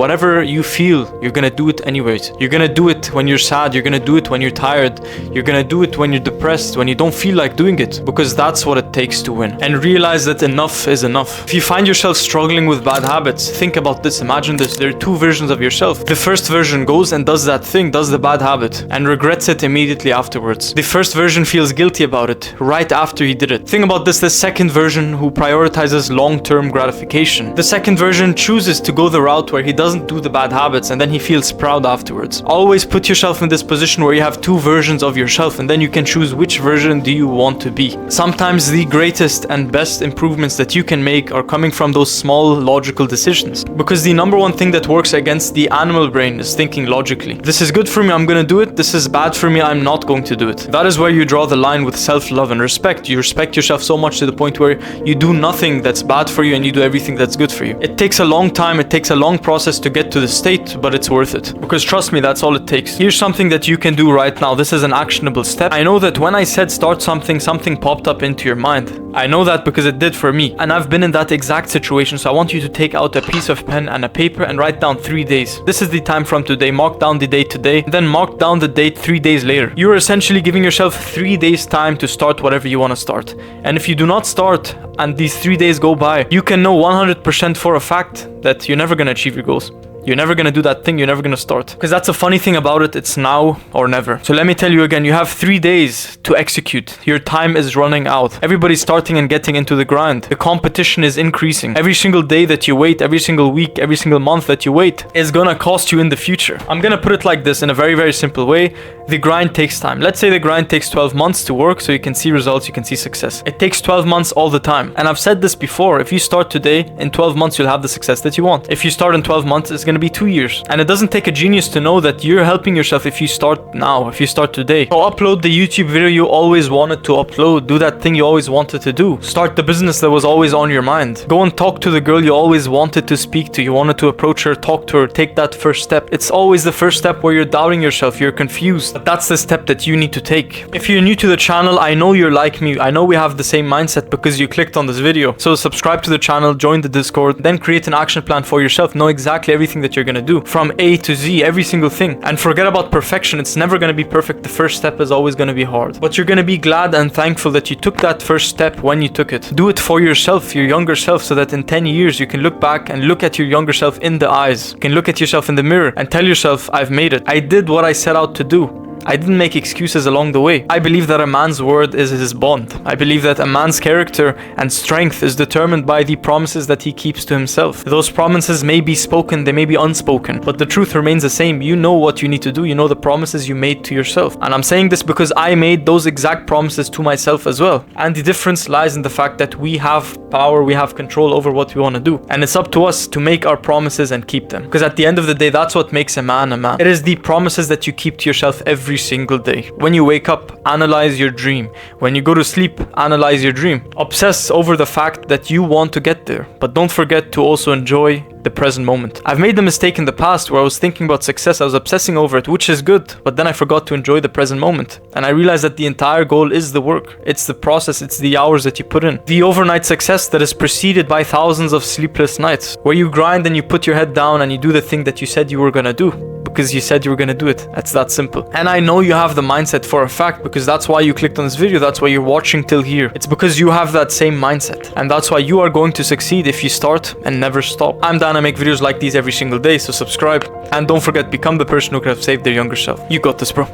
Whatever you feel, you're gonna do it anyways. You're gonna do it when you're sad, you're gonna do it when you're tired, you're gonna do it when you're depressed, when you don't feel like doing it, because that's what it takes to win. And realize that enough is enough. If you find yourself struggling with bad habits, think about this, imagine this, there are two versions of yourself. The first version goes and does that thing, does the bad habit, and regrets it immediately afterwards. The first version feels guilty about it right after he did it. Think about this, the second version who prioritizes long-term gratification. The second version chooses to go the route where he doesn't do the bad habits and then he feels proud afterwards. Always put yourself in this position where you have two versions of yourself and then you can choose which version do you want to be. Sometimes the greatest and best improvements that you can make are coming from those small logical decisions. Because the number one thing that works against the animal brain is thinking logically. This is good for me, I'm gonna do it. This is bad for me, I'm not going to do it. That is where you draw the line with self-love and respect. You respect yourself so much to the point where you do nothing that's bad for you and you do everything that's good for you. It takes a long time, it takes a long process to get to the state, but it's worth it. Because trust me, that's all it takes. Here's something that you can do right now. This is an actionable step. I know that when I said start something popped up into your mind. I know that because it did for me. And I've been in that exact situation. So I want you to take out a piece of pen and a paper and write down 3 days. This is the time from today. Mark down the date today, then mark down the date 3 days later. You're essentially giving yourself 3 days time to start whatever you want to start. And if you do not start and these 3 days go by, you can know 100% for a fact that you're never going to achieve your goals. You're never gonna do that thing, you're never gonna start. Because that's a funny thing about it, it's now or never. So let me tell you again, you have 3 days to execute. Your time is running out. Everybody's starting and getting into the grind. The competition is increasing. Every single day that you wait, every single week, every single month that you wait is gonna cost you in the future. I'm gonna put it like this in a very, very simple way. The grind takes time. Let's say the grind takes 12 months to work so you can see results, you can see success. It takes 12 months all the time. And I've said this before, if you start today, in 12 months you'll have the success that you want. If you start in 12 months, it's gonna be 2 years. And it doesn't take a genius to know that you're helping yourself if you start now, if you start today. So upload the YouTube video you always wanted to upload. Do that thing you always wanted to do. Start the business that was always on your mind. Go and talk to the girl you always wanted to speak to. You wanted to approach her, talk to her, take that first step. It's always the first step where you're doubting yourself, you're confused. But that's the step that you need to take. If you're new to the channel, I know you're like me. I know we have the same mindset because you clicked on this video. So subscribe to the channel, join the Discord, then create an action plan for yourself. Know exactly everything that you're gonna do from A to Z, every single thing. And forget about perfection. It's never gonna be perfect. The first step is always gonna be hard. But you're gonna be glad and thankful that you took that first step when you took it. Do it for yourself, your younger self, so that in 10 years you can look back and look at your younger self in the eyes. You can look at yourself in the mirror and tell yourself, I've made it. I did what I set out to do. I didn't make excuses along the way. I believe that a man's word is his bond. I believe that a man's character and strength is determined by the promises that he keeps to himself. Those promises may be spoken, they may be unspoken, but the truth remains the same. You know what you need to do. You know the promises you made to yourself. And I'm saying this because I made those exact promises to myself as well. And the difference lies in the fact that we have power, we have control over what we want to do. And it's up to us to make our promises and keep them. Because at the end of the day, that's what makes a man a man. It is the promises that you keep to yourself every single day. When you wake up, analyze your dream. When you go to sleep, analyze your dream. Obsess over the fact that you want to get there, but don't forget to also enjoy the present moment. I've made the mistake in the past where I was thinking about success, I was obsessing over it, which is good, but then I forgot to enjoy the present moment. And I realized that the entire goal is the work. It's the process, it's the hours that you put in. The overnight success that is preceded by thousands of sleepless nights, where you grind and you put your head down and you do the thing that you said you were gonna do. Because you said you were gonna do it. It's that simple. And I know you have the mindset for a fact, because that's why you clicked on this video, that's why you're watching till here. It's because you have that same mindset. And that's why you are going to succeed if you start and never stop. I'm Dan, I make videos like these every single day, so subscribe. And don't forget, become the person who could have saved their younger self. You got this, bro.